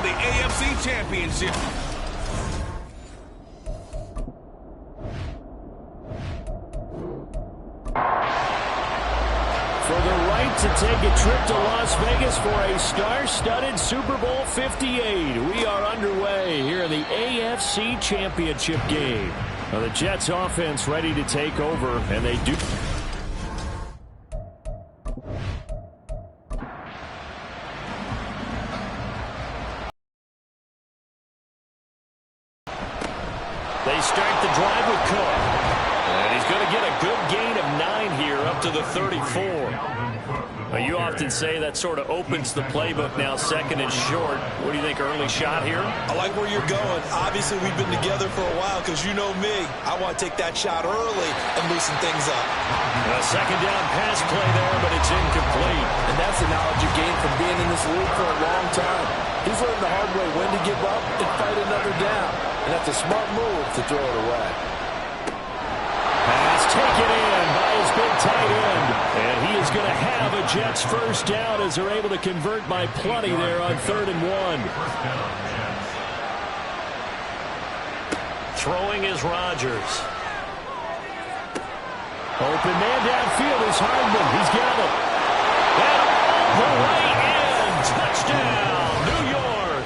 the AFC Championship. For the right to take a trip to Las Vegas for a star-studded Super Bowl 58. We are underway here in the AFC Championship game. Now the Jets offense ready to take over, and they do. They start the drive with Cook. And he's going to get a good gain of 9 here up to the 34. Well, you often say that sort of opens the playbook now, second and short. What do you think, early shot here? I like where you're going. Obviously, we've been together for a while because you know me. I want to take that shot early and loosen things up. A second down pass play there, but it's incomplete. And that's the knowledge you gain from being in this league for a long time. He's learned the hard way when to give up and fight another down. And that's a smart move to throw it away. Pass taken in by his big tight end. And he is going to have a Jets first down as they're able to convert by plenty there on 3rd and 1. Throwing is Rodgers. Open man downfield is Hardman. He's got it. And the way in. Touchdown, New York.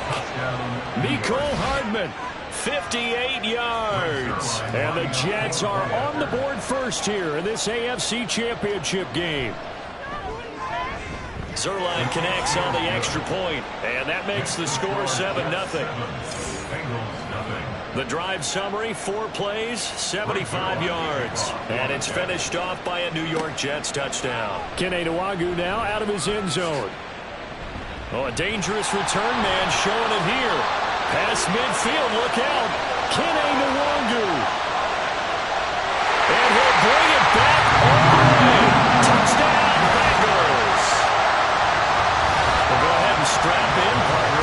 Mecole Hardman. 58 yards. And the Jets are on the board first here in this AFC Championship game. Zerline connects on the extra point, and that makes the score 7-0. The drive summary, 4 plays, 75 yards. And it's finished off by a New York Jets touchdown. Kene Nwangwu now out of his end zone. Oh, a dangerous return man showing it here. Pass midfield, look out. Kene Nwangwu. And he'll bring it back all the way. Touchdown, Bengals. We'll go ahead and strap in, partner.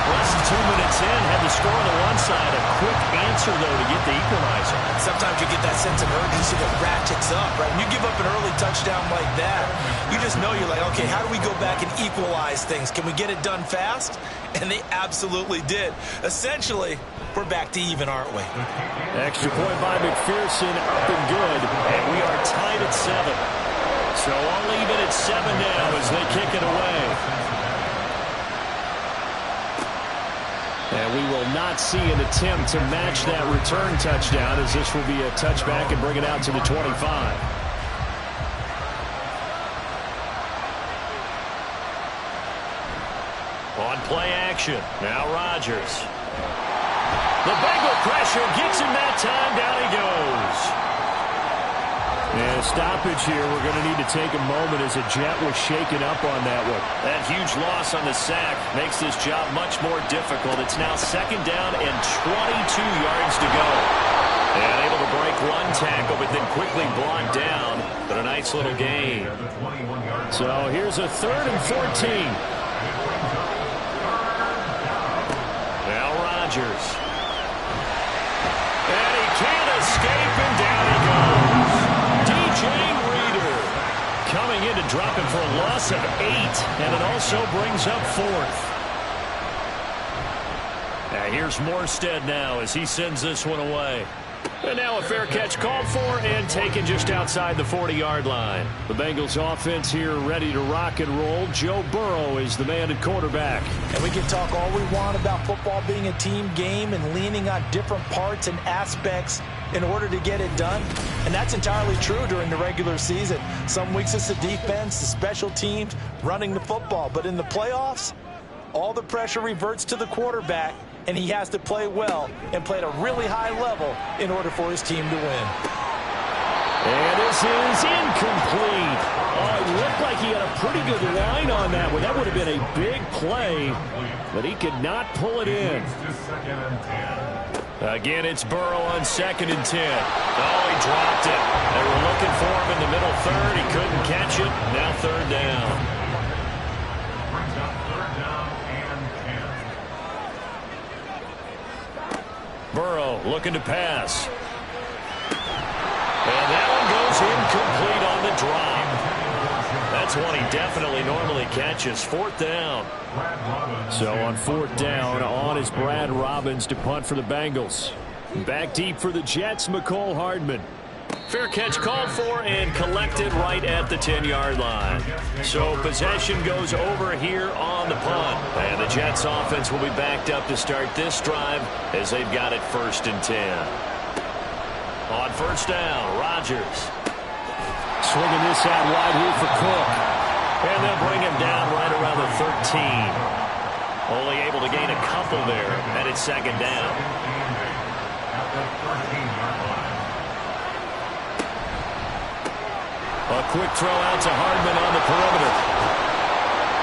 Less than 2 minutes in, had the score on the one side. A quick answer, though, to get the equalizer. Sometimes you get that sense of urgency that ratchets up, right? When you give up an early touchdown like that, you just know you're like, okay, how do we go back and equalize things? Can we get it done fast? And they absolutely did. Essentially, we're back to even, aren't we? Extra point by McPherson, up and good. And we are tied at 7. So all even at 7 now as they kick it away. And we will not see an attempt to match that return touchdown, as this will be a touchback and bring it out to the 25. On play action, now Rodgers. The Bengal pressure gets him that time, down he goes. And a stoppage here. We're going to need to take a moment as a Jet was shaken up on that one. That huge loss on the sack makes this job much more difficult. It's now 2nd down and 22 yards to go. And able to break one tackle, but then quickly brought down. But a nice little gain. So here's a 3rd and 14. Now Rodgers. And he can't escape, and down he goes. DJ Reader coming in to drop him for a loss of 8, and it also brings up 4th. Now here's Morstead now as he sends this one away. And now a fair catch called for and taken just outside the 40-yard line. The Bengals offense here ready to rock and roll. Joe Burrow is the man at quarterback. And we can talk all we want about football being a team game and leaning on different parts and aspects in order to get it done. And that's entirely true during the regular season. Some weeks it's the defense, the special teams, running the football. But in the playoffs, all the pressure reverts to the quarterback, and he has to play well and play at a really high level in order for his team to win. And this is incomplete. Oh, it looked like he had a pretty good line on that one. That would have been a big play, but he could not pull it in. Again, it's Burrow on 2nd and 10. Oh, he dropped it. They were looking for him in the middle 3rd. He couldn't catch it. Now 3rd down. Burrow looking to pass. And that one goes incomplete on the drop. That's 20 definitely normally catches. Fourth down. So on fourth down, on is Brad Robbins to punt for the Bengals. Back deep for the Jets, McCole Hardman. Fair catch called for and collected right at the 10-yard line. So possession goes over here on the punt. And the Jets offense will be backed up to start this drive as they've got it 1st and 10. On first down, Rodgers. Swinging this out wide here for Cook. And they'll bring him down right around the 13. Only able to gain a couple there, and it's 2nd down. A quick throw out to Hardman on the perimeter.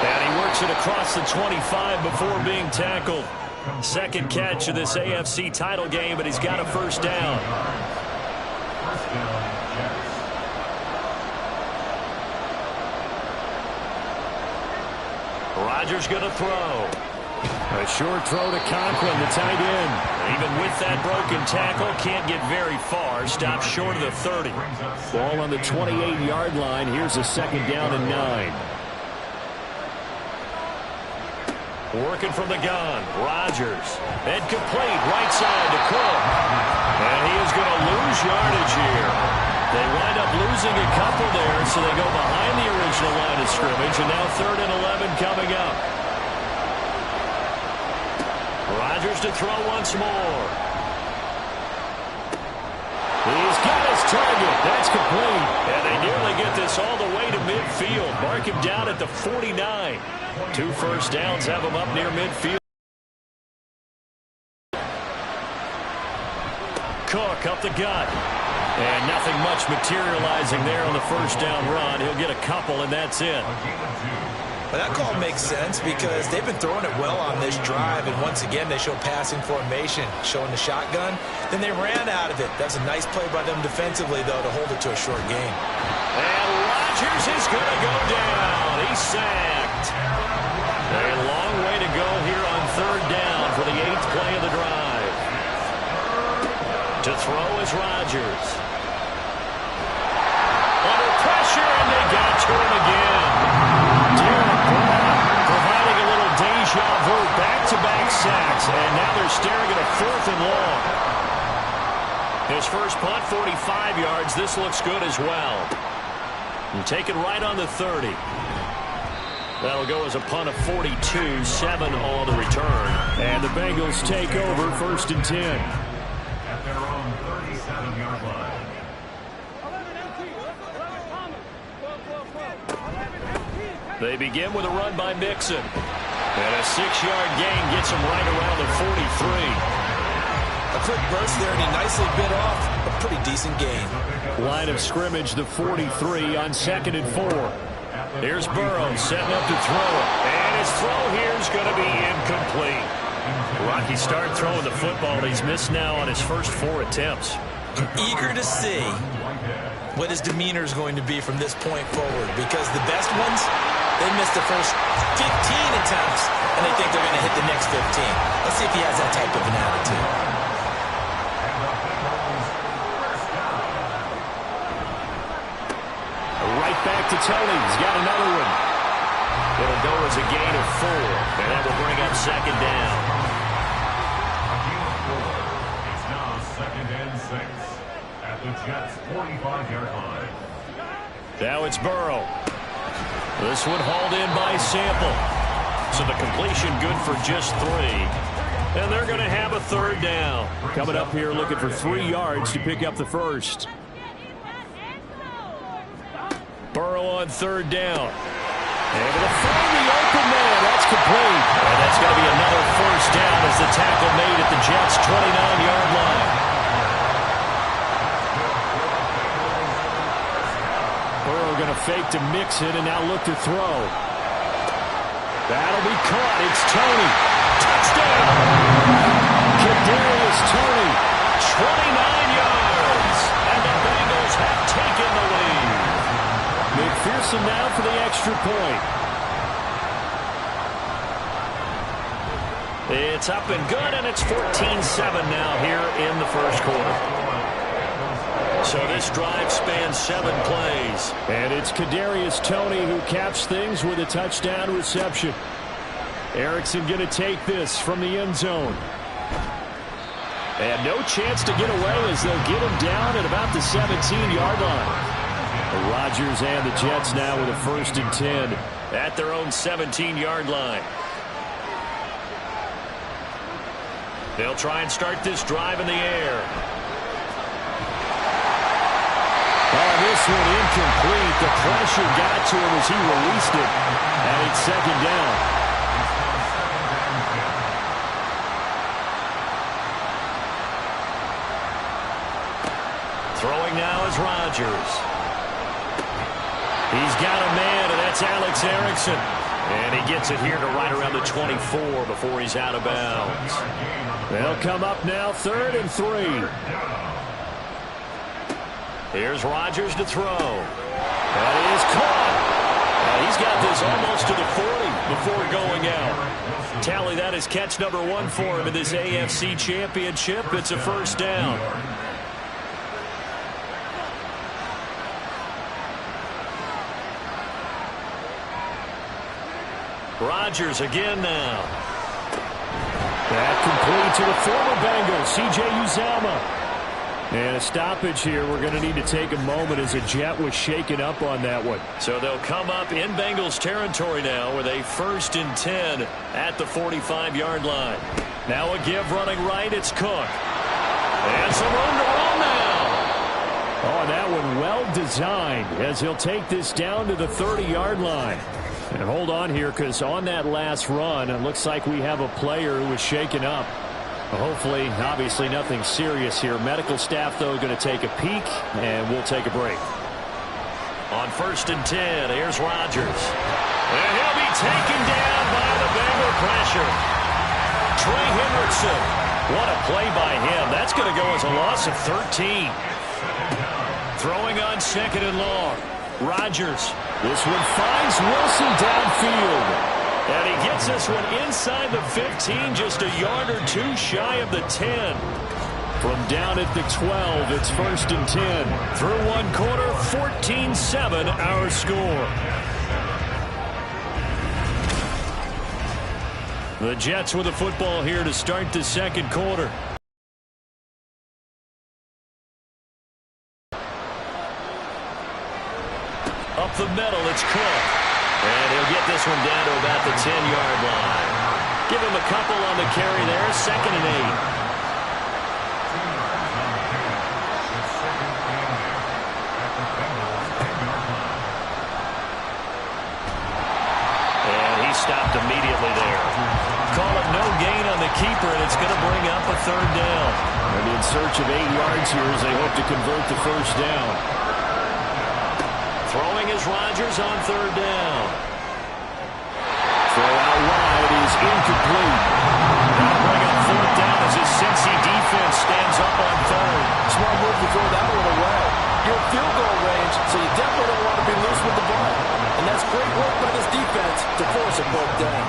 And he works it across the 25 before being tackled. Second catch of this AFC title game, but he's got a 1st down. Rodgers going to throw. A short throw to Conklin, the tight end. Even with that broken tackle, can't get very far. Stops short of the 30. Ball on the 28-yard line. Here's a 2nd down and 9. Working from the gun. Rodgers. And complete. Right side to Cook. And he is going to lose yardage here. They wind up losing a couple there, so they go behind the original line of scrimmage. And now 3rd and 11 coming up. Rodgers to throw once more. He's got his target. That's complete. And they nearly get this all the way to midfield. Mark him down at the 49. 2 first downs have him up near midfield. Cook up the gut. And nothing much materializing there on the 1st down run. He'll get a couple, and that's it. But that call makes sense because they've been throwing it well on this drive, and once again they show passing formation, showing the shotgun. Then they ran out of it. That's a nice play by them defensively, though, to hold it to a short game. And Rodgers is going to go down. He's sacked. A long way to go here on 3rd down for the 8th play of the drive. To throw is Rodgers. Under pressure, and they got to him again. Providing a little deja vu, back-to-back sacks, and now they're staring at a 4th and long. His first punt, 45 yards. This looks good as well. And take it right on the 30. That'll go as a punt of 42, 7 on the return. And the Bengals take over 1st and 10. At their own 37-yard line. They begin with a run by Mixon. And a 6-yard gain gets him right around the 43. A quick burst there, and he nicely bit off a pretty decent gain. Line of scrimmage, the 43 on 2nd and 4. Here's Burrow setting up to throw it. And his throw here is going to be incomplete. Rocky start throwing the football. He's missed now on his first 4 attempts. I'm eager to see what his demeanor is going to be from this point forward, because the best ones, they missed the first 15 attempts, and they think they're going to hit the next 15. Let's see if he has that type of an attitude. Right back to Tony. He's got another one. It'll go as a gain of 4, and that will bring up 2nd down. It's now 2nd and 6 at the Jets' 45-yard line. Now it's Burrow. This one hauled in by Sample. So the completion good for just 3. And they're going to have a 3rd down. Coming up here looking for 3 yards to pick up the first. Burrow on 3rd down. Able to find the open man. That's complete. And that's going to be another 1st down as the tackle made at the Jets' 29-yard line. Burrow going to fake to Mixon and now look to throw. That'll be caught. It's Tony. Touchdown! Kadarius Toney. 29 yards. And the Bengals have taken the lead. McPherson now for the extra point. It's up and good, and it's 14-7 now here in the first quarter. So this drive spans 7 plays. And it's Kadarius Toney who caps things with a touchdown reception. Erickson going to take this from the end zone. And no chance to get away as they'll get him down at about the 17-yard line. The Rodgers and the Jets now with a 1st and 10. At their own 17-yard line. They'll try and start this drive in the air. Oh, this one incomplete. The pressure got to him as he released it. And it's 2nd down. Throwing now is Rodgers. He's got a man, and that's Alex Erickson. And he gets it here to right around the 24 before he's out of bounds. They'll come up now 3rd and 3. Here's Rodgers to throw. That is caught. He's got this almost to the 40 before going out. Tally, that is catch number 1 for him in this AFC Championship. It's a 1st down. Rodgers again now. That complete to the former Bengals, C.J. Uzomah. And a stoppage here. We're going to need to take a moment as a Jet was shaken up on that one. So they'll come up in Bengals territory now with a 1st and 10 at the 45-yard line. Now a give running right. It's Cook. And some room to roll now. Oh, that one well designed as he'll take this down to the 30-yard line. And hold on here, because on that last run, it looks like we have a player who was shaken up. Hopefully, obviously, nothing serious here. Medical staff, though, going to take a peek, and we'll take a break. On 1st and 10, here's Rodgers. And he'll be taken down by the Bengal pressure. Trey Hendrickson. What a play by him. That's going to go as a loss of 13. Throwing on 2nd and long. Rodgers. This one finds Wilson downfield. And he gets this one inside the 15, just a yard or 2 shy of the 10. From down at the 12, it's 1st and 10. Through 1 quarter, 14-7 our score. The Jets with the football here to start the 2nd quarter. Up the middle, it's Cook. And he'll get this one down to about the 10-yard line. Give him a couple on the carry there, 2nd and 8. And he stopped immediately there. Call it no gain on the keeper, and it's going to bring up a 3rd down. And in search of 8 yards here as they hope to convert the 1st down. Throwing is Rodgers on 3rd down. Throw out wide is incomplete. That'll bring up 4th down as his Cincy defense stands up on 3rd. Smart move to throw that one away. You're in field goal range, so you definitely don't want to be loose with the ball. And that's great work by this defense to force a 4th down.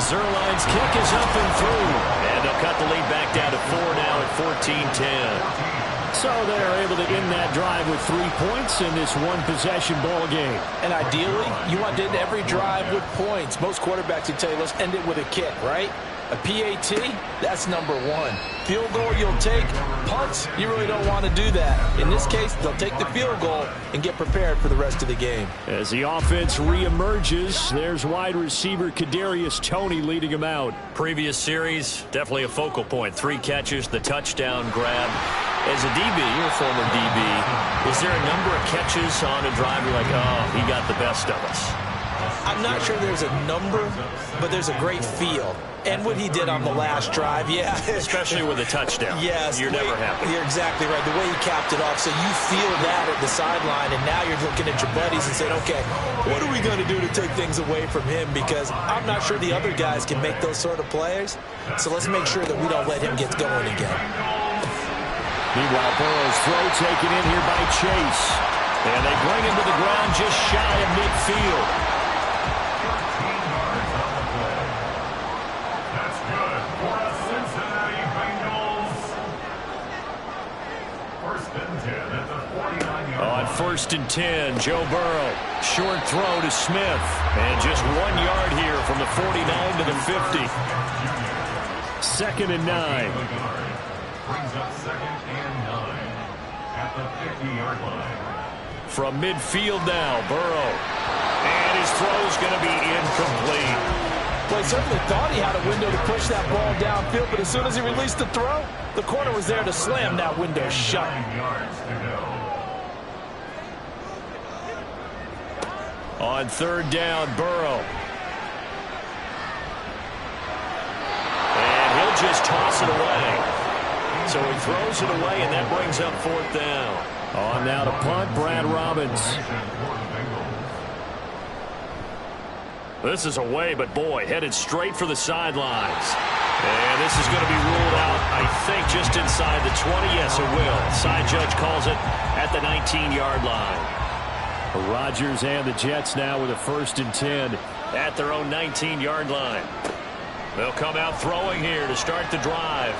Zerline's kick is up and through. And they'll cut the lead back down to 4 now at 14-10. So they're able to end that drive with 3 points in this one-possession ball game. And ideally, you want to end every drive with points. Most quarterbacks would tell you, let's end it with a kick, right? A PAT, that's number 1. Field goal you'll take. Punts, you really don't want to do that. In this case, they'll take the field goal and get prepared for the rest of the game. As the offense reemerges, there's wide receiver Kadarius Toney leading him out. Previous series, definitely a focal point. 3 catches, the touchdown grab. As a DB, you're a former DB, is there a number of catches on a drive you're like, oh, he got the best of us? I'm not sure there's a number, but there's a great feel. And what he did on the last drive, yeah. Especially with a touchdown. Yes. You're never happy. You're exactly right. The way he capped it off. So you feel that at the sideline, and now you're looking at your buddies and saying, okay, what are we going to do to take things away from him? Because I'm not sure the other guys can make those sort of plays. So let's make sure that we don't let him get going again. Meanwhile, Burrow's throw taken in here by Chase. And they bring him to the ground just shy of midfield. That's good for a Cincinnati Bengals. 1st and 10 at the 40. 1st and 10. Joe Burrow. Short throw to Smith. And just 1 yard here from the 49 to the 50. 2nd and 9. Brings up 2nd and 9 at the 50-yard line. From midfield now, Burrow. And his throw's going to be incomplete. Well, he certainly thought he had a window to push that ball downfield, but as soon as he released the throw, the corner was there to slam that window shut. 9 yards to go. On 3rd down, Burrow. And he'll just toss it away. So he throws it away, and that brings up 4th down. On now to punt, Brad Robbins. This is away, but boy, headed straight for the sidelines. And this is going to be ruled out, I think, just inside the 20. Yes, it will. Side judge calls it at the 19-yard line. Rodgers and the Jets now with a 1st and 10. At their own 19-yard line. They'll come out throwing here to start the drive.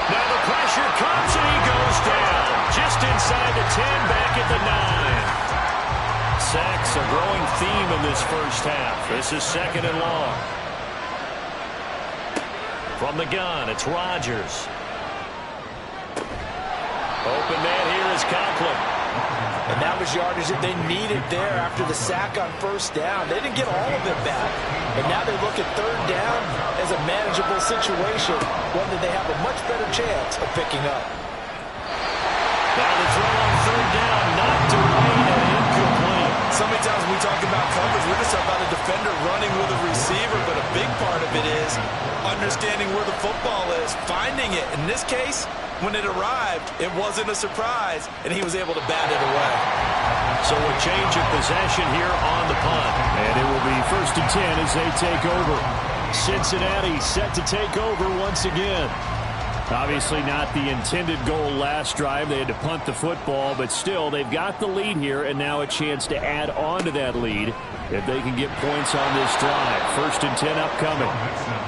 Now the pressure comes, and he goes down. Just inside the 10, back at the 9. Sacks a growing theme in this first half. This is 2nd and long. From the gun, it's Rodgers. Open man here is Conklin. And that was yardage that they needed there after the sack on 1st down. They didn't get all of it back. And now they look at 3rd down as a manageable situation, one that they have a much better chance of picking up. Now the throw on 3rd down, knocked away and incomplete. So many times when we talk about coverage, we're just talking about a defender running with a receiver, but a big part of it is understanding where the football is, finding it. In this case, when it arrived, it wasn't a surprise, and he was able to bat it away. So a change of possession here on the punt. And it will be 1st and 10 as they take over. Cincinnati set to take over once again. Obviously not the intended goal last drive. They had to punt the football, but still they've got the lead here, and now a chance to add on to that lead if they can get points on this drive. 1st and 10 upcoming.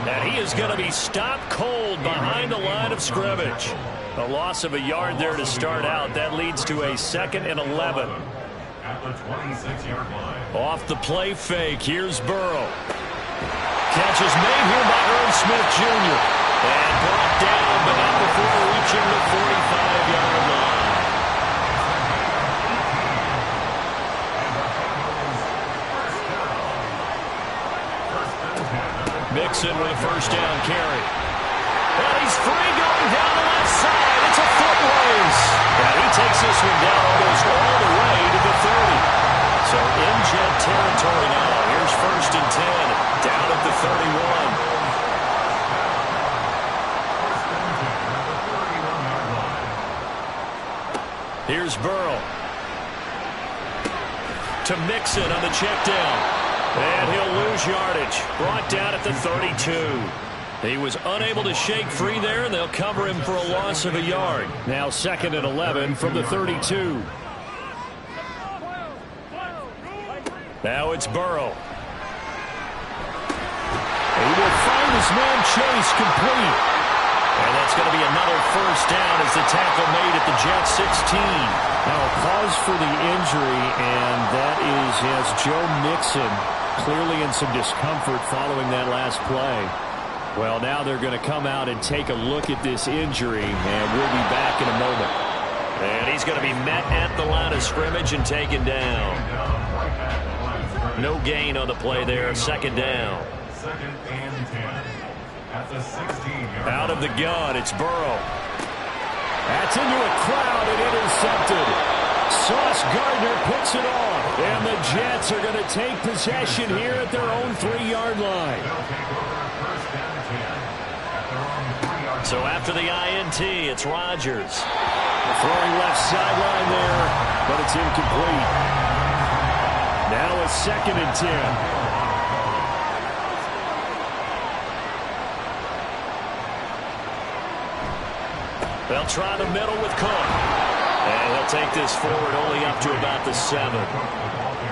And he is going to be stopped cold behind the line of scrimmage. A loss of a yard there to start out. That leads to a 2nd and 11. At the 26-yard line. Off the play fake, here's Burrow. Catch is made here by Irv Smith Jr. And brought down, but not before reaching the 45-yard line. Mixon with a 1st down carry. And he's free going down the left side. It's a foot race. And he takes this one down almost all the way to the 30. So in Jet territory now. Here's 1st and 10. Down at the 31. Here's Burrow. To Mixon on the check down. And he'll lose yardage. Brought down at the 32. He was unable to shake free there, and they'll cover him for a loss of a yard. Now 2nd and 11 from the 32. Now it's Burrow. He will find his man Chase complete. And that's going to be another 1st down as the tackle made at the Jets 16. Now a pause for the injury, and that is, yes, Joe Mixon clearly in some discomfort following that last play. Well, now they're going to come out and take a look at this injury, and we'll be back in a moment. And he's going to be met at the line of scrimmage and taken down. No gain on the play there, 2nd down. 2nd and 10. At the 16-yard line. Out of the gun, it's Burrow. That's into a crowd and intercepted. Sauce Gardner picks it off. And the Jets are going to take possession here at their own 3-yard line. So after the INT, it's Rodgers. Throwing left sideline there, but it's incomplete. Now a 2nd and 10. They'll try the middle with Cook. And he'll take this forward only up to about the 7.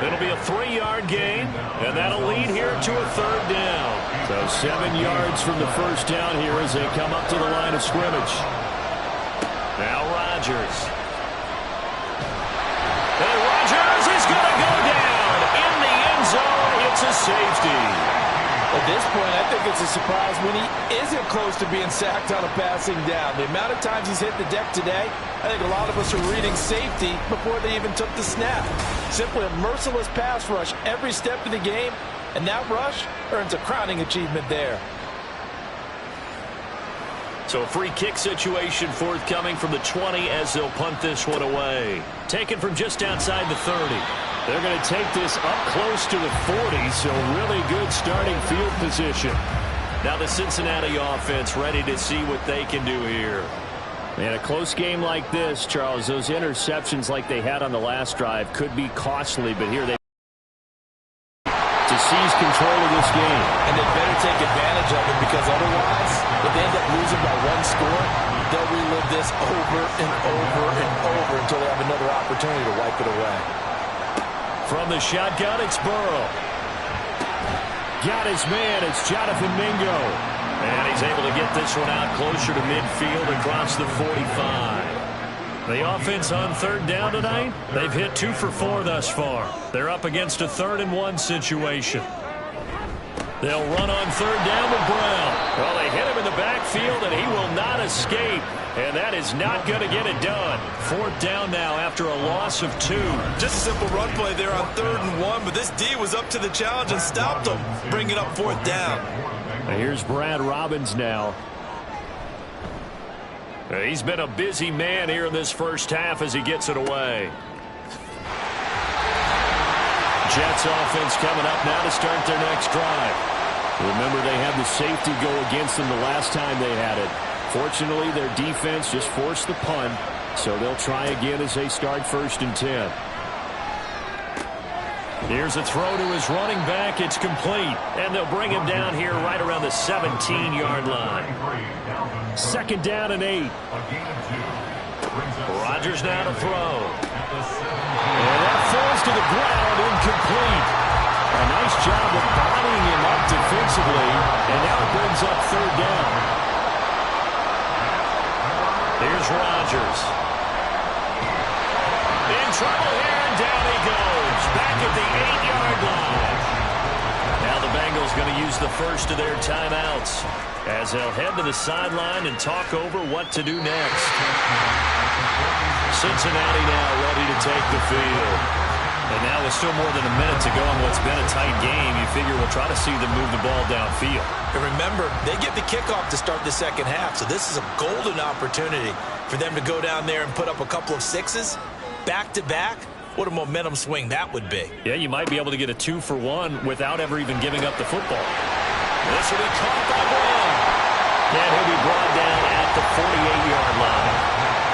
It'll be a 3-yard gain, and that'll lead here to a 3rd down. So 7 yards from the 1st down here as they come up to the line of scrimmage. Now Rodgers. safety. At this point, I think it's a surprise when he isn't close to being sacked on a passing down. The amount of times he's hit the deck today, I think a lot of us are reading safety before they even took the snap. Simply a merciless pass rush every step of the game, and that rush earns a crowning achievement there. So a free kick situation forthcoming from the 20 as they'll punt this one away. Taken from just outside the 30. They're going to take this up close to the 40, so really good starting field position. Now the Cincinnati offense ready to see what they can do here. Man, a close game like this, Charles, those interceptions like they had on the last drive could be costly, but here they to seize control of this game. And they better take advantage of it, because otherwise, if they end up losing by one score, they'll relive this over and over and over until they have another opportunity to wipe it away. From the shotgun, it's Burrow. Got his man. It's Jonathan Mingo. And he's able to get this one out closer to midfield across the 45. The offense on third down tonight, they've hit 2 for 4 thus far. They're up against a 3rd-and-1 situation. They'll run on third down with Brown. Well, they hit him in the backfield, and he will not escape. And that is not going to get it done. 4th down now after a loss of 2. Just a simple run play there on 3rd and 1, but this D was up to the challenge and stopped him, bringing up 4th down. And here's Brad Robbins now. He's been a busy man here in this first half as he gets it away. Jets offense coming up now to start their next drive. Remember, they had the safety go against them the last time they had it. Fortunately, their defense just forced the punt, so they'll try again as they start 1st and 10. Here's a throw to his running back. It's complete. And they'll bring him down here right around the 17-yard line. 2nd down and 8. Rodgers now to throw. And that falls to the ground, incomplete. A nice job of bodying him up defensively, and now it brings up 3rd down. Here's Rodgers. In trouble here, and down he goes. Back at the 8-yard line. Now the Bengals going to use the first of their timeouts as they'll head to the sideline and talk over what to do next. Cincinnati now ready to take the field. And now with still more than a minute to go in what's been a tight game, you figure we'll try to see them move the ball downfield. And remember, they get the kickoff to start the second half, so this is a golden opportunity for them to go down there and put up a couple of 6s back-to-back. What a momentum swing that would be. Yeah, you might be able to get a 2 for 1 without ever even giving up the football. This will be caught by Brown. And he'll be brought down at the 48-yard line.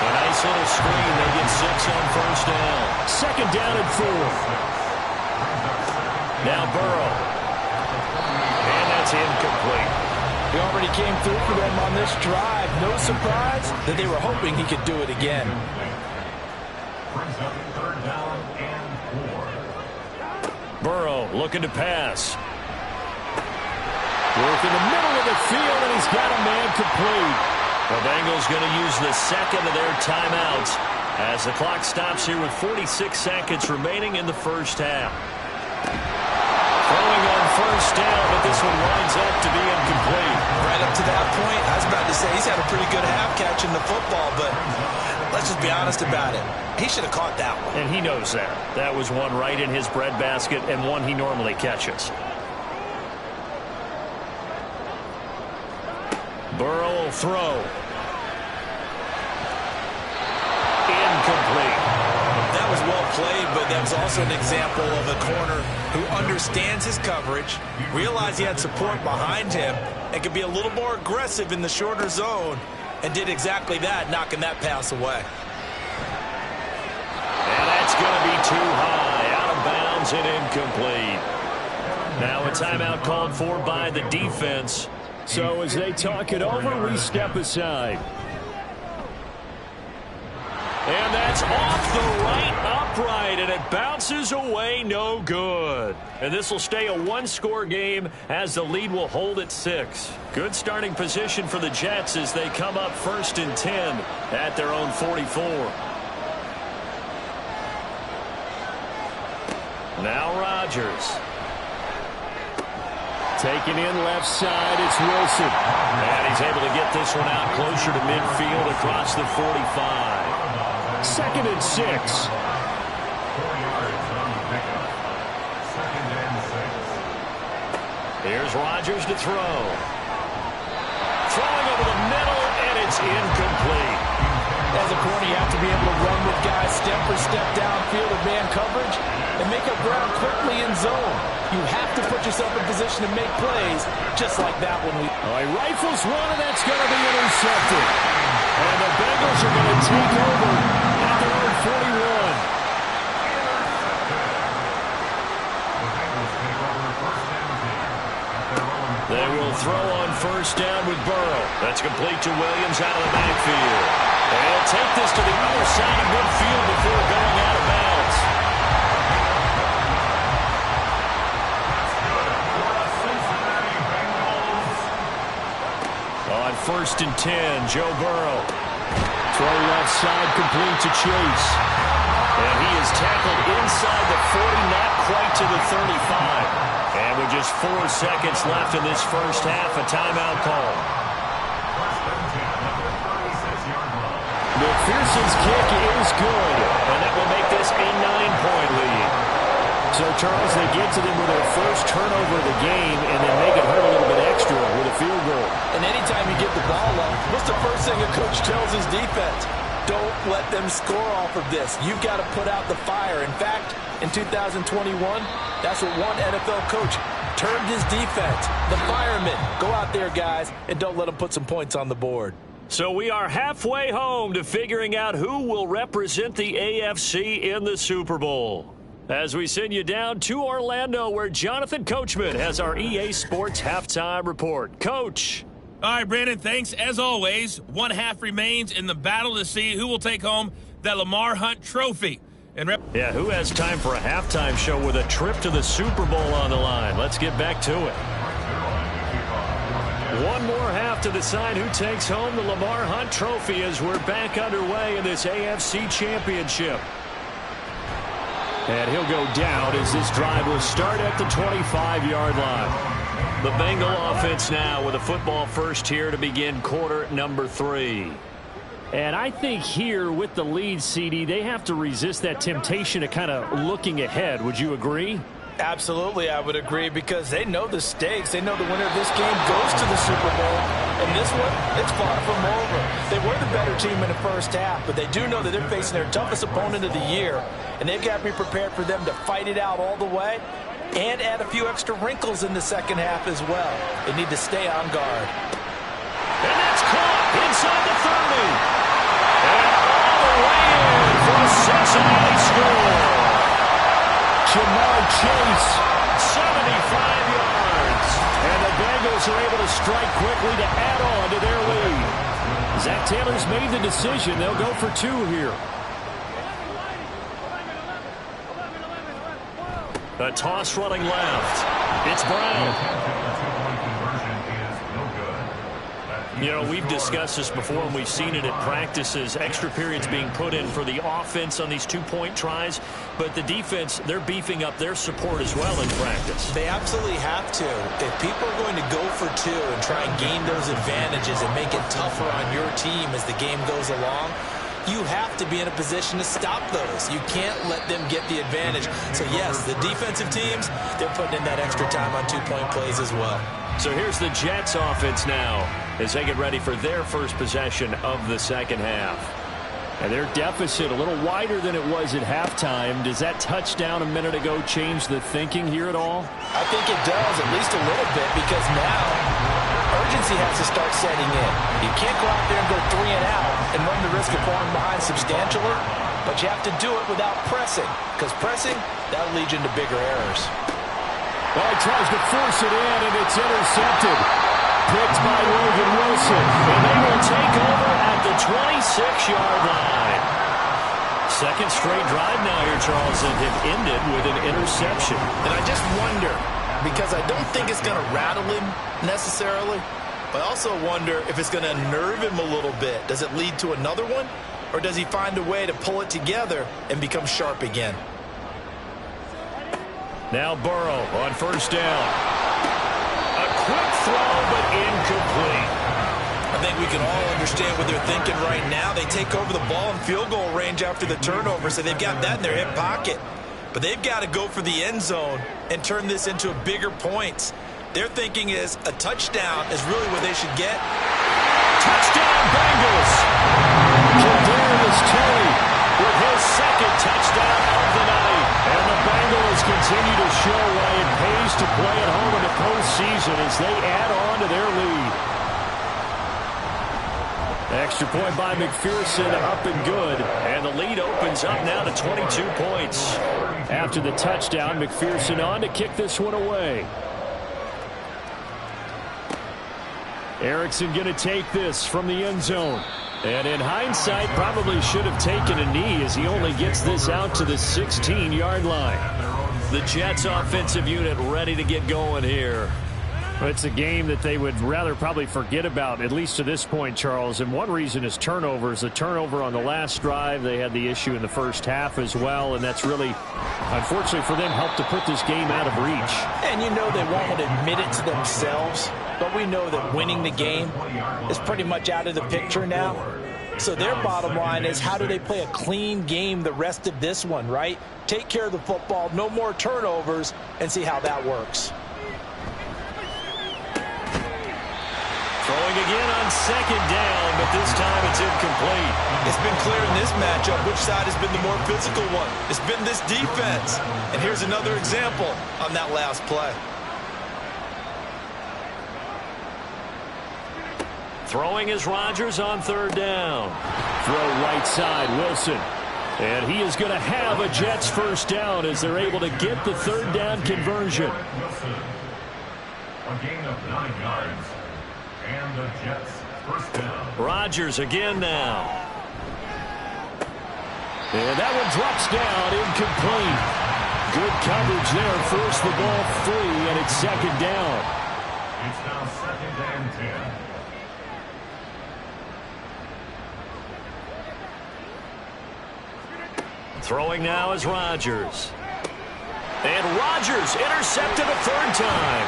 A nice little screen. They get 6 on 1st down. 2nd down and 4. Now Burrow. And that's incomplete. He already came through for them on this drive. No surprise that they were hoping he could do it again. Brings up 3rd down and 4. Burrow looking to pass. Work in the middle of the field, and he's got a man complete. The Bengals going to use the second of their timeouts as the clock stops here with 46 seconds remaining in the first half. Throwing on 1st down, but this one winds up to be incomplete. Right up to that point, I was about to say he's had a pretty good half catching the football, but let's just be honest about it. He should have caught that one. And he knows that. That was one right in his breadbasket and one he normally catches. Burrow will throw. Incomplete. That was well played, but that was also an example of a corner who understands his coverage, realized he had support behind him, and could be a little more aggressive in the shorter zone, and did exactly that, knocking that pass away. And that's going to be too high, out of bounds and incomplete. Now a timeout called for by the defense. So as they talk it over, we step aside. And that's off the right upright, and it bounces away no good. And this will stay a 1-score game as the lead will hold at 6. Good starting position for the Jets as they come up 1st and 10 at their own 44. Now Rodgers. Taken in left side, it's Wilson. And he's able to get this one out closer to midfield across the 45. 2nd and 6. 4 yards on the pickup. 2nd and 6. Here's Rodgers to throw. Throwing over the middle, and it's incomplete. As a corner, you have to be able to run with guys step for step downfield of man coverage and make up ground quickly in zone. You have to put yourself in position to make plays just like that one. He rifles one, and that's going to be intercepted. And the Bengals are going to take over at their own 41. They will throw on 1st down with Burrow. That's complete to Williams out of the backfield. And he'll take this to the other side of midfield before going out of bounds. On 1st and 10, Joe Burrow. Throw left side, complete to Chase. And he is tackled inside the 40, not quite to the 35. And with just 4 seconds left in this first half, a timeout call. McPherson's kick is good, and that will make this a 9-point lead. So, Charles, they get to them with their first turnover of the game and then make it hurt a little bit extra with a field goal. And anytime you give the ball up, what's the first thing a coach tells his defense? Don't let them score off of this. You've got to put out the fire. In fact, in 2021, that's what one NFL coach termed his defense. The firemen. Go out there, guys, and don't let them put some points on the board. So we are halfway home to figuring out who will represent the AFC in the Super Bowl. As we send you down to Orlando, where Jonathan Coachman has our EA Sports Halftime Report. Coach. All right, Brandon, thanks. As always, one half remains in the battle to see who will take home that Lamar Hunt trophy. Yeah, who has time for a halftime show with a trip to the Super Bowl on the line? Let's get back to it. One more half to decide who takes home the Lamar Hunt trophy as we're back underway in this AFC Championship. And he'll go down as this drive will start at the 25-yard line. The Bengal offense now with a football first here to begin quarter number 3. And I think here with the lead, CD, they have to resist that temptation of kind of looking ahead. Would you agree? Absolutely, I would agree, because they know the stakes. They know the winner of this game goes to the Super Bowl. And this one, it's far from over. They were the better team in the first half, but they do know that they're facing their toughest opponent of the year, and they've got to be prepared for them to fight it out all the way and add a few extra wrinkles in the second half as well. They need to stay on guard. And that's caught inside the 30. And all the way in for a Cincinnati score. Jamar Chase, 75 yards. And the Bengals are able to strike quickly to add on to their lead. Zach Taylor's made the decision. They'll go for 2 here. A toss running left. It's Brown. You know, we've discussed this before, and we've seen it at practices, extra periods being put in for the offense on these 2-point tries, but the defense, they're beefing up their support as well in practice. They absolutely have to. If people are going to go for 2 and try and gain those advantages and make it tougher on your team as the game goes along, you have to be in a position to stop those. You can't let them get the advantage. So, yes, the defensive teams, they're putting in that extra time on 2-point plays as well. So here's the Jets offense now as they get ready for their first possession of the second half. And their deficit a little wider than it was at halftime. Does that touchdown a minute ago change the thinking here at all? I think it does, at least a little bit, because now urgency has to start setting in. You can't go out there and go 3 and out and run the risk of falling behind substantially, but you have to do it without pressing, because pressing, that'll lead you into bigger errors. Well, he tries to force it in, and it's intercepted. Picked by Logan Wilson. And they will take over at the 26-yard line. Second straight drive now here, Charles, and have ended with an interception. And I just wonder, because I don't think it's going to rattle him necessarily, but I also wonder if it's going to nerve him a little bit. Does it lead to another one? Or does he find a way to pull it together and become sharp again? Now Burrow on first down. throw, but incomplete. I think we can all understand what they're thinking right now. They take over the ball in field goal range after the turnover, so they've got that in their hip pocket. But they've got to go for the end zone and turn this into bigger points. Their thinking is a touchdown is really what they should get. Touchdown, Bengals! Kadarius Toney with his second touchdown of the night. And the Bengals continue to show why it pays to play at home in the postseason as they add on to their lead. Extra point by McPherson, up and good. And the lead opens up now to 22 points. After the touchdown, McPherson on to kick this one away. Erickson going to take this from the end zone. And in hindsight, probably should have taken a knee as he only gets this out to the 16-yard line. The Jets offensive unit ready to get going here. It's a game that they would rather probably forget about, at least to this point, Charles. And one reason is turnovers. The turnover on the last drive, they had the issue in the first half as well. And that's really, unfortunately for them, helped to put this game out of reach. And you know they won't admit it to themselves, but we know that winning the game is pretty much out of the picture now. So their bottom line is, how do they play a clean game the rest of this one, right? Take care of the football, no more turnovers, and see how that works. Throwing again on second down, but this time it's incomplete. It's been clear in this matchup which side has been the more physical one. It's been this defense. And here's another example on that last play. Throwing is Rodgers on third down. Throw right side, Wilson. And he is going to have a Jets first down as they're able to get the third down conversion. A gain of 9 yards. And the Jets first down. Rodgers again now. And that one drops down, incomplete. Good coverage there. Force the ball free, and it's second down. It's now second and 10. Throwing now is Rodgers. And Rodgers intercepted a third time.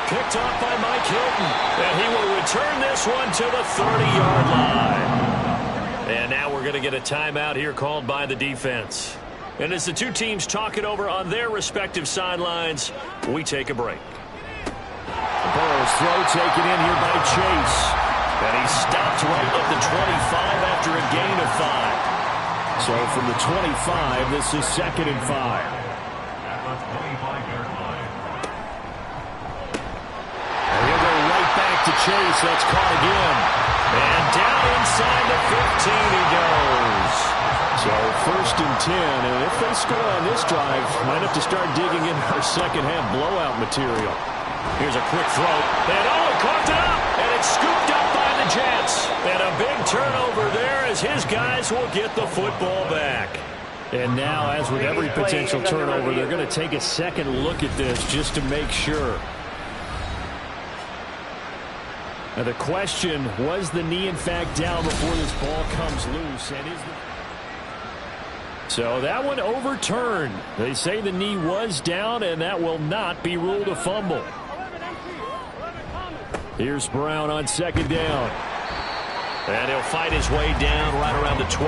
Picked off by Mike Hilton. And he will return this one to the 30-yard line. And now we're going to get a timeout here called by the defense. And as the two teams talk it over on their respective sidelines, we take a break. Burrow's throw taken in here by Chase. And he stopped right at the 25 after a gain of 5. So from the 25, this is second and 5. At the 25-yard line. To Chase, that's caught again. And down inside the 15 he goes. So first and 10, and if they score on this drive, might have to start digging in our second half blowout material. Here's a quick throw. And he caught it up, and it's scooped up by the Jets. And a big turnover there as his guys will get the football back. And now, as with every potential turnover, they're going to take a second look at this just to make sure. Now the question, was the knee in fact down before this ball comes loose? And so that one overturned. They say the knee was down, and that will not be ruled a fumble. Here's Brown on second down. And he'll fight his way down right around the 12.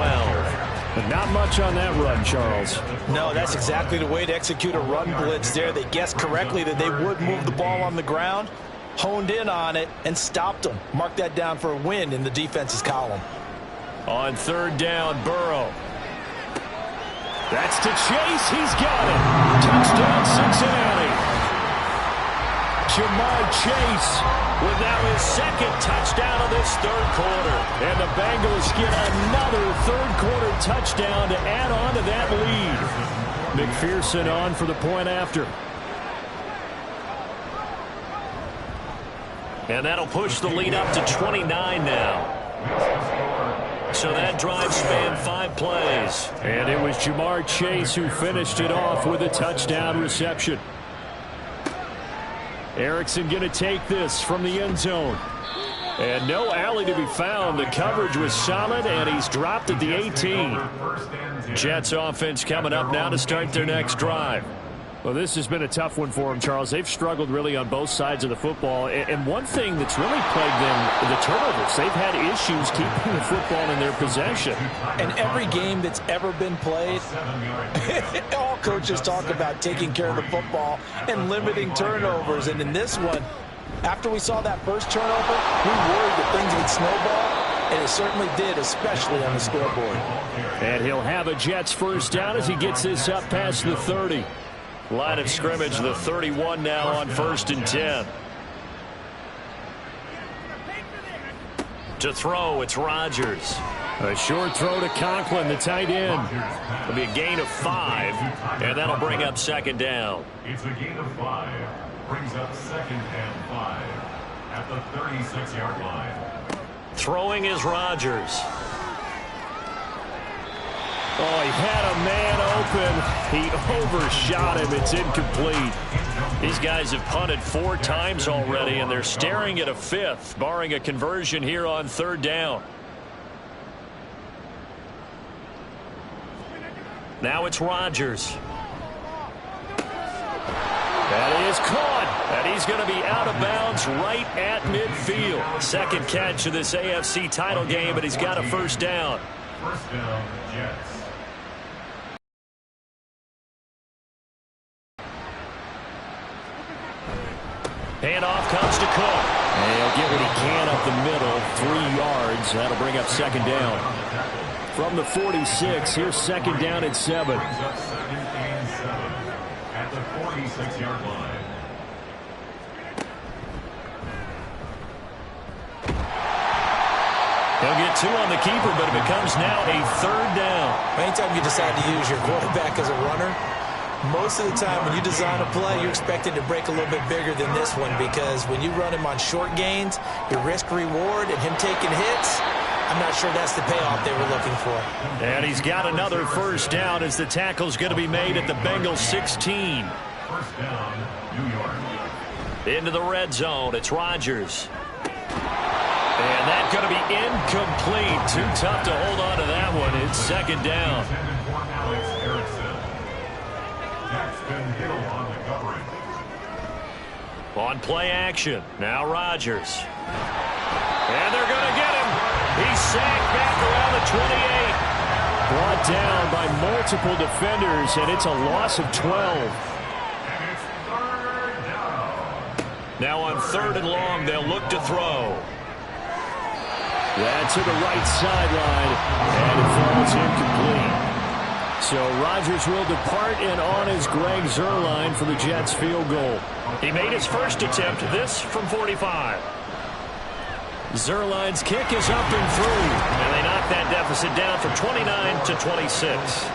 But not much on that run, Charles. No, that's exactly the way to execute a run blitz there. They guessed correctly that they would move the ball on the ground, honed in on it, and stopped them. Mark that down for a win in the defense's column. On third down, Burrow. That's to Chase. He's got it. Touchdown, Cincinnati. Jamar Chase with now his second touchdown of this third quarter. And the Bengals get another third-quarter touchdown to add on to that lead. McPherson on for the point after. And that'll push the lead up to 29 now. So that drive spanned 5 plays. And it was Jamar Chase who finished it off with a touchdown reception. Erickson going to take this from the end zone. And no alley to be found. The coverage was solid, and he's dropped at the 18. Jets offense coming up now to start their next drive. Well, this has been a tough one for them, Charles. They've struggled really on both sides of the football. And one thing that's really plagued them, the turnovers. They've had issues keeping the football in their possession. And every game that's ever been played, all coaches talk about taking care of the football and limiting turnovers. And in this one, after we saw that first turnover, we worried that things would snowball, and it certainly did, especially on the scoreboard. And he'll have a Jets first down as he gets this up past the 30. Line of scrimmage, the 31 now on 1st and 10. To throw, it's Rodgers. A short throw to Conklin, the tight end. It'll be a gain of 5, and that'll bring up 2nd down. It's a gain of 5. Brings up 2nd and 5 at the 36-yard line. Throwing is Rodgers. Oh, he had a man open. He overshot him. It's incomplete. These guys have punted 4 times already, and they're staring at a 5th, barring a conversion here on 3rd down. Now it's Rodgers. That is caught, and he's going to be out of bounds right at midfield. 2nd catch of this AFC title game, but he's got a 1st down. 1st down, Jets. Handoff comes to Cook. And he'll get what he can up the middle, 3 yards. That'll bring up 2nd down. From the 46, here's 2nd down at 7. Brings up 2nd and 7 at the 46-yard line. He'll get 2 on the keeper, but it becomes now a 3rd down. Anytime you decide to use your quarterback as a runner, most of the time when you design a play, you're expected to break a little bit bigger than this one, because when you run him on short gains, your risk-reward and him taking hits, I'm not sure that's the payoff they were looking for. And he's got another 1st down as the tackle's going to be made at the Bengals 16. 1st down, New York. Into the red zone, it's Rodgers. And that's going to be incomplete. Too tough to hold on to that one. It's 2nd down. On play action, now Rodgers. And they're going to get him. He's sacked back around the 28. Brought down by multiple defenders, and it's a loss of 12. And it's 3rd down. Now on 3rd and long, they'll look to throw. That's to the right sideline, and it falls incomplete. So Rodgers will depart, and on is Greg Zuerlein for the Jets field goal. He made his first attempt, this from 45. Zuerlein's kick is up and through, and they knock that deficit down from 29 to 26.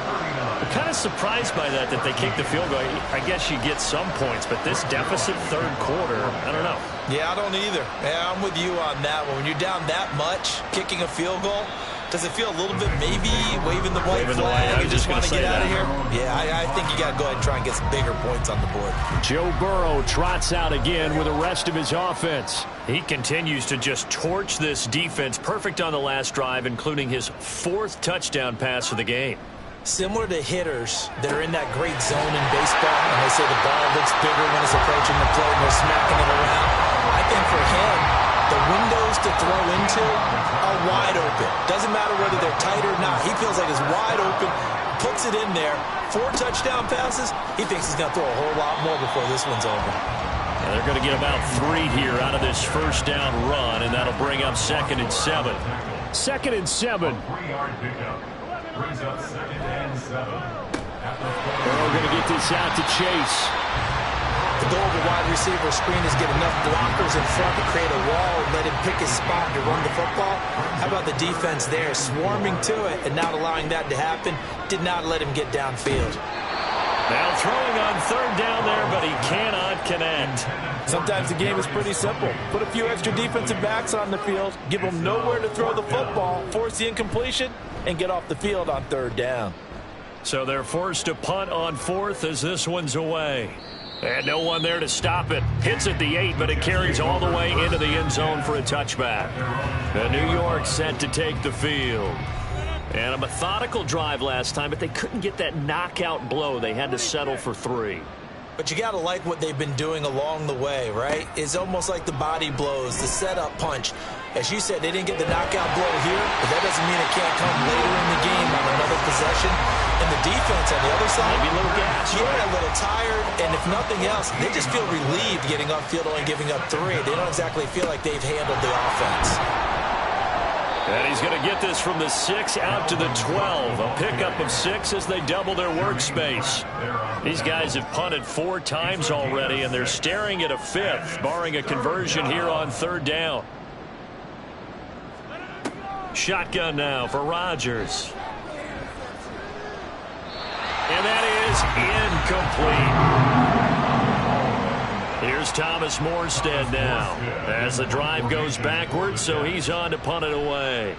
I'm kind of surprised by that they kicked the field goal. I guess you get some points, but this deficit 3rd quarter, I don't know. Yeah, I don't either. Yeah, I'm with you on that one. When you're down that much, kicking a field goal, does it feel a little bit maybe waving the white flag? You just want to get out of here? Yeah, I think you got to go ahead and try and get some bigger points on the board. Joe Burrow trots out again with the rest of his offense. He continues to just torch this defense. Perfect on the last drive, including his 4th touchdown pass of the game. Similar to hitters that are in that great zone in baseball, and they say the ball looks bigger when it's approaching the plate and they're smacking it around. I think for him, the windows to throw into are wide open. Doesn't matter whether they're tight or not. He feels like it's wide open, puts it in there. 4 touchdown passes. He thinks he's going to throw a whole lot more before this one's over. And they're going to get about 3 here out of this 1st down run, and that'll bring up 2nd and 7. 2nd and 7. 3-yard pickup. Brings up 2nd and 7. Burrow going to get this out to Chase. The goal of the wide receiver screen is get enough blockers in front to create a wall and let him pick his spot to run the football. How about the defense there, swarming to it and not allowing that to happen? Did not let him get downfield. Now throwing on 3rd down there, but he cannot connect. Sometimes the game is pretty simple. Put a few extra defensive backs on the field, give them nowhere to throw the football, force the incompletion, and get off the field on 3rd down. So they're forced to punt on 4th as this one's away. And no one there to stop it. Hits at the 8, but it carries all the way into the end zone for a touchback. The New York set to take the field. And a methodical drive last time, but they couldn't get that knockout blow. They had to settle for 3. But you got to like what they've been doing along the way, right? It's almost like the body blows, the setup punch. As you said, they didn't get the knockout blow here, but that doesn't mean it can't come later in the game on another possession. And the defense on the other side, maybe a little gas. Yeah, a little tired. And if nothing else, they just feel relieved getting upfield, only giving up 3. They don't exactly feel like they've handled the offense. And he's going to get this from the 6 out to the 12. A pickup of 6 as they double their workspace. These guys have punted 4 times already, and they're staring at a 5th, barring a conversion here on 3rd down. Shotgun now for Rodgers. And that is incomplete. Here's Thomas Morstead now as the drive goes backwards, so he's on to punt it away.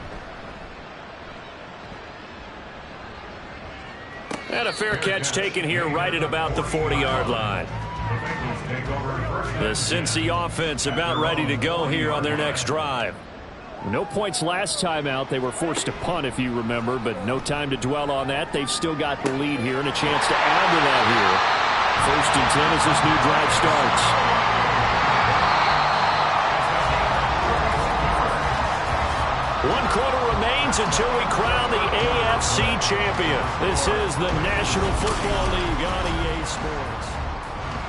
And a fair catch taken here right at about the 40-yard line. The Cincy offense about ready to go here on their next drive. No points last time out. They were forced to punt, if you remember, but no time to dwell on that. They've still got the lead here and a chance to add to that here. 1st and 10 as this new drive starts. One quarter remains until we crown the AFC champion. This is the National Football League on EA Sports.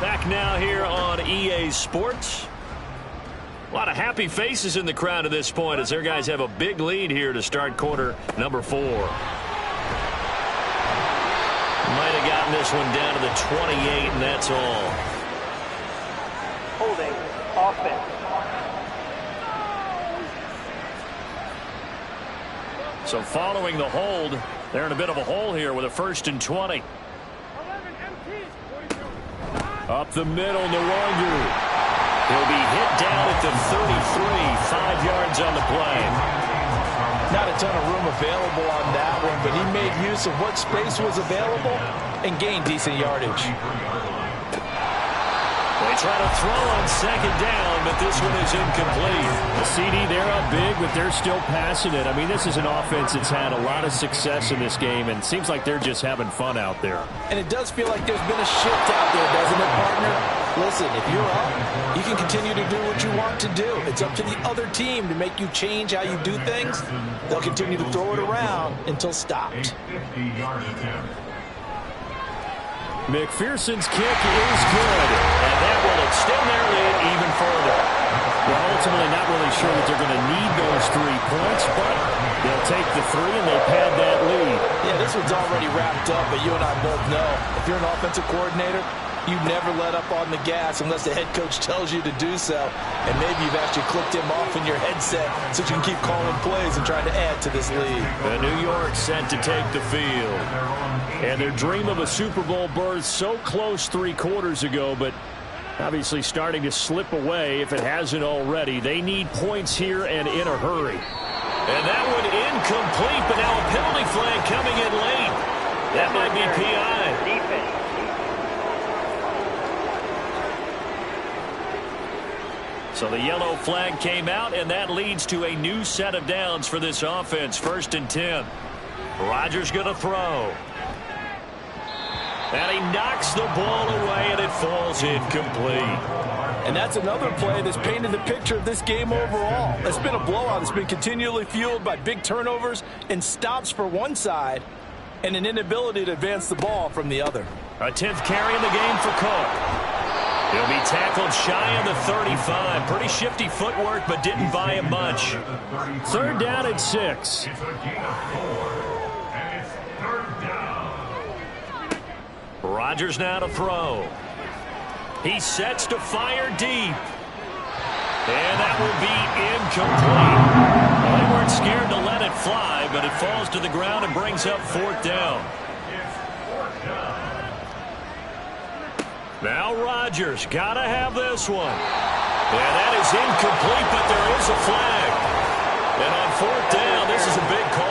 Back now here on EA Sports. A lot of happy faces in the crowd at this point as their guys have a big lead here to start quarter number 4. Might have gotten this one down to the 28, and that's all. Holding offense. So following the hold, they're in a bit of a hole here with a 1st and 20. Up the middle, Nwangu. He'll be hit down at the 33, 5 yards on the play. Not a ton of room available on that one, but he made use of what space was available and gained decent yardage. They try to throw on 2nd down, but this one is incomplete. The CD, they're up big, but they're still passing it. I mean, this is an offense that's had a lot of success in this game, and it seems like they're just having fun out there. And it does feel like there's been a shift out there, doesn't it, partner? Listen, if you're up, you can continue to do what you want to do. It's up to the other team to make you change how you do things. They'll continue to throw it around until stopped. McPherson's kick is good, and that will extend their lead even further. Well, ultimately not really sure that they're going to need those 3 points, but they'll take the 3 and they pad that lead. Yeah, this one's already wrapped up, but you and I both know if you're an offensive coordinator, you never let up on the gas unless the head coach tells you to do so. And maybe you've actually clicked him off in your headset so you can keep calling plays and trying to add to this lead. And New York set to take the field. And their dream of a Super Bowl berth so close 3 quarters ago, but obviously starting to slip away if it hasn't already. They need points here and in a hurry. And that one incomplete, but now a penalty flag coming in late. That might be PI. Defense. So the yellow flag came out, and that leads to a new set of downs for this offense. 1st and 10. Rodgers going to throw. And he knocks the ball away, and it falls incomplete. And that's another play that's painted the picture of this game overall. It's been a blowout. It's been continually fueled by big turnovers and stops for one side and an inability to advance the ball from the other. A 10th carry in the game for Cook. He'll be tackled shy of the 35. Pretty shifty footwork, but didn't buy him much. 3rd down and 6. Rodgers now to throw. He sets to fire deep. And that will be incomplete. Well, they weren't scared to let it fly, but it falls to the ground and brings up 4th down. Now Rodgers, gotta have this one. And that is incomplete, but there is a flag. And on 4th down, this is a big call.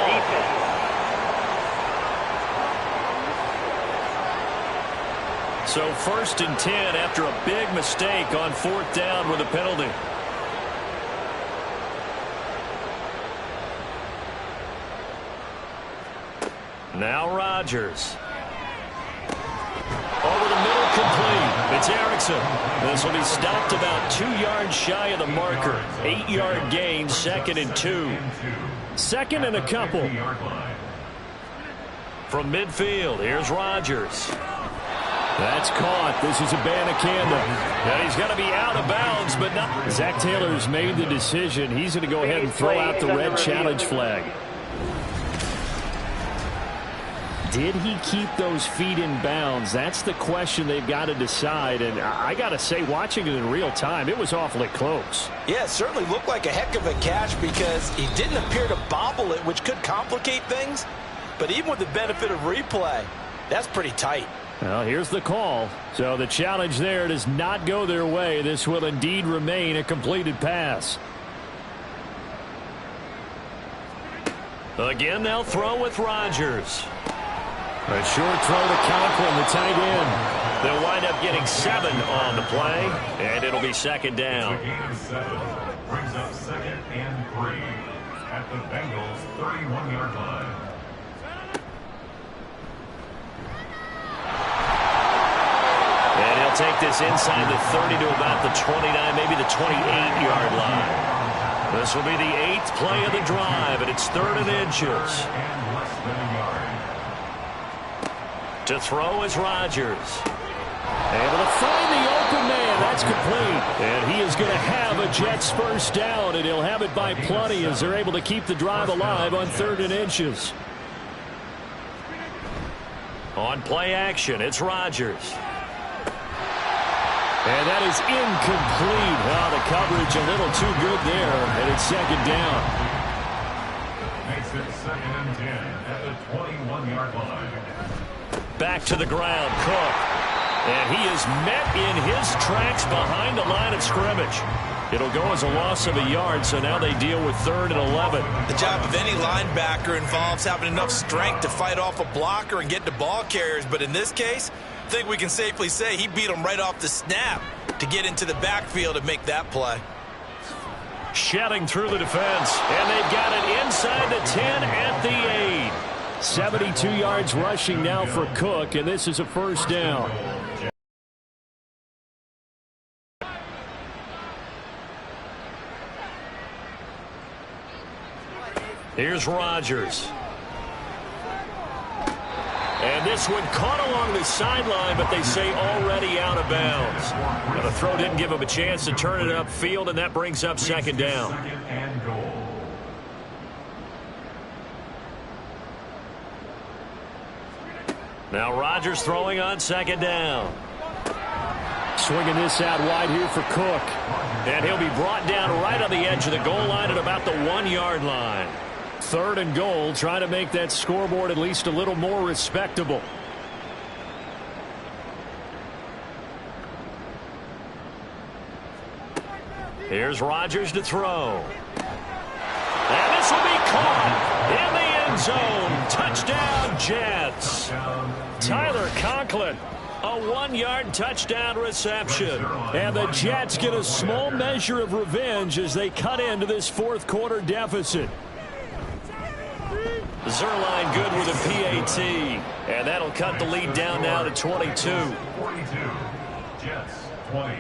So 1st and 10 after a big mistake on 4th down with a penalty. Now Rodgers. Over the middle, complete. It's Erickson. This will be stopped about 2 yards shy of the marker. 8-yard gain, 2nd and 2. 2nd and a couple. From midfield, here's Rodgers. That's caught. This is Abanikanda. And he's got to be out of bounds, but not. Zach Taylor's made the decision. He's going to go ahead and throw out the red challenge flag. Did he keep those feet in bounds? That's the question they've got to decide. And I got to say, watching it in real time, it was awfully close. Yeah, it certainly looked like a heck of a catch because he didn't appear to bobble it, which could complicate things. But even with the benefit of replay, that's pretty tight. Well, here's the call. So the challenge there does not go their way. This will indeed remain a completed pass. Again, they'll throw with Rodgers. A short throw to Conklin, the tight end. They'll wind up getting 7 on the play, and it'll be 2nd down. The gain of 7 brings up 2nd and 3 at the Bengals' 31-yard line. And he'll take this inside the 30 to about the 29, maybe the 28-yard line. This will be the 8th play of the drive, and it's 3rd and inches. And less than a yard. To throw is Rodgers. Able to find the open man. That's complete. And he is going to have a Jets first down, and he'll have it by plenty as they're able to keep the drive alive on 3rd and inches. On play action, it's Rodgers. And that is incomplete. Oh, the coverage a little too good there, and it's 2nd down. Makes it 2nd and 10 at the 21-yard line. Back to the ground, Cook. And he is met in his tracks behind the line of scrimmage. It'll go as a loss of a yard, so now they deal with 3rd and 11. The job of any linebacker involves having enough strength to fight off a blocker and get to ball carriers, but in this case, I think we can safely say he beat him right off the snap to get into the backfield and make that play. Shedding through the defense, and they've got it inside the 10 at the 8. 72 yards rushing now for Cook, and this is a first down. Here's Rodgers. And this one caught along the sideline, but they say already out of bounds. But the throw didn't give him a chance to turn it upfield, and that brings up 2nd down. 2nd and goal. Now Rodgers throwing on 2nd down. Swinging this out wide here for Cook. And he'll be brought down right on the edge of the goal line at about the 1-yard line. 3rd and goal, trying to make that scoreboard at least a little more respectable. Here's Rodgers to throw. And this will be caught in the end zone. Touchdown, Jets. Tyler Conklin, a 1-yard touchdown reception. And the Jets get a small measure of revenge as they cut into this 4th quarter deficit. Zerline good with a PAT. And that'll cut the lead down now to 22. 42. Jets 20.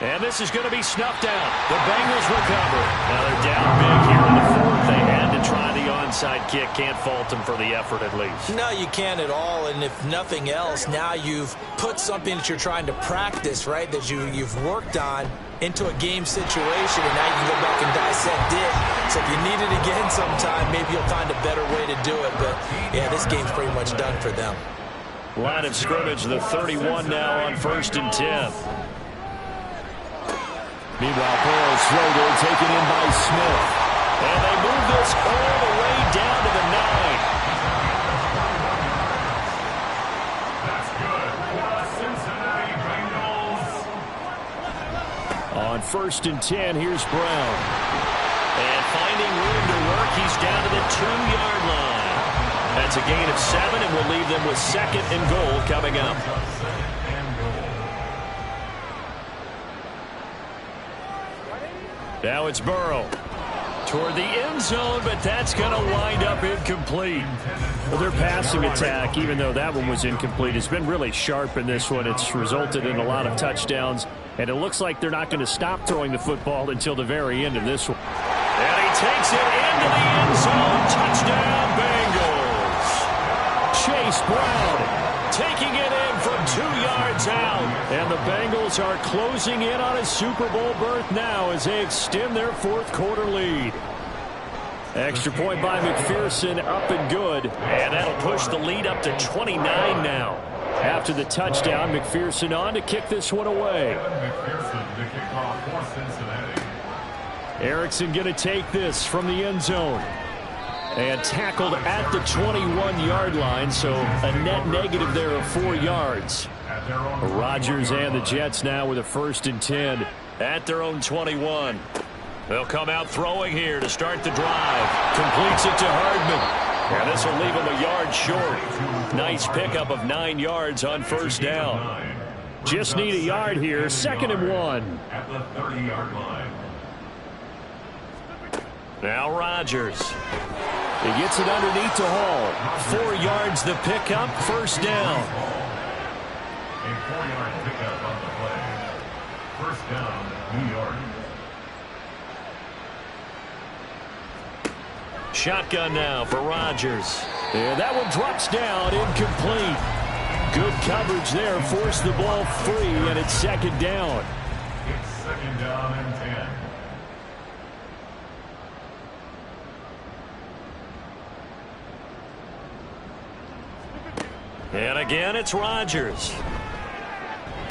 And this is going to be snuffed out. The Bengals recover. Now they're down big here in the 4th. They had to try the onside kick. Can't fault them for the effort at least. No, you can't at all. And if nothing else, now you've put something that you're trying to practice, right, that you've worked on into a game situation, and now you can go back and dissect it. So if you need it again sometime, maybe you'll find a better way to do it. But, yeah, this game's pretty much done for them. Line of scrimmage, the 31 now on 1st and 10. Meanwhile, Burrow's throw there taken in by Smith. And they move this all the way down to the 9. That's good for the Cincinnati Bengals. On 1st and 10, here's Brown. And finding room to work, he's down to the 2-yard line. That's a gain of 7, and we'll leave them with 2nd and goal coming up. Now it's Burrow toward the end zone, but that's going to wind up incomplete. Well, their passing attack, even though that one was incomplete, has been really sharp in this one. It's resulted in a lot of touchdowns, and it looks like they're not going to stop throwing the football until the very end of this one. And he takes it into the end zone. Touchdown, Bengals. Chase Brown taking it in from 2 yards out. And the Bengals are closing in on a Super Bowl berth now as they extend their fourth quarter lead. Extra point by McPherson, up and good. And that'll push the lead up to 29 now. After the touchdown, McPherson on to kick this one away. McPherson to kick off for Cincinnati. Erickson going to take this from the end zone. And tackled at the 21-yard line, so a net negative there of 4 yards. Rodgers and the Jets now with a 1st and 10. At their own 21. They'll come out throwing here to start the drive. Completes it to Hardman. And this will leave him a yard short. Nice pickup of 9 yards on 1st down. Just need a yard here. 2nd and 1. At the 30-yard line. Now Rodgers. He gets it underneath to Hall. 4 yards the pickup. 1st down. A 4-yard pickup on the play. 1st down, New York. Shotgun now for Rodgers. Yeah, that one drops down, incomplete. Good coverage there, forced the ball free, and it's 2nd down. It's 2nd down and 10. And again, it's Rodgers.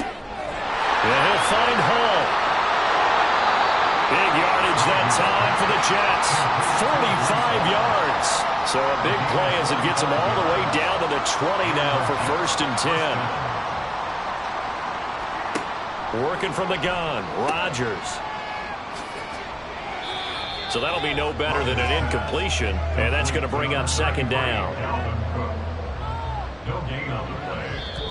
And he'll find Hall. Big yardage that time for the Jets. 45 yards. So a big play as it gets them all the way down to the 20 now for 1st and 10. Working from the gun, Rodgers. So that'll be no better than an incompletion, and that's going to bring up 2nd down. No gain on the play.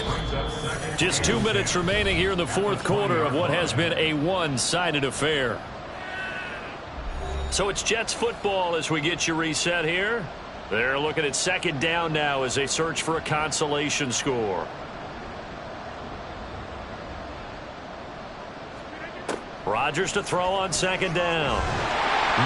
Brings up 2nd. Just 2 minutes remaining here in the 4th quarter of what has been a one-sided affair. So it's Jets football as we get you reset here. They're looking at 2nd down now as they search for a consolation score. Rodgers to throw on 2nd down.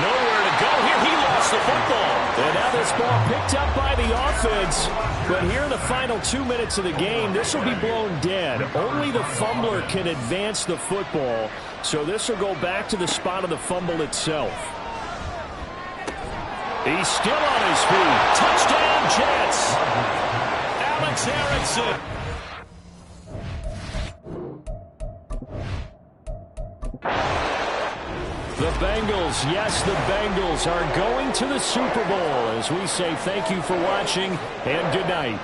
Nowhere to go here. He lost the football. And now this ball picked up by the offense. But here in the final 2 minutes of the game, this will be blown dead. Only the fumbler can advance the football. So this will go back to the spot of the fumble itself. He's still on his feet. Touchdown, Jets. Alex Erickson. The Bengals, yes, the Bengals are going to the Super Bowl as we say thank you for watching and good night.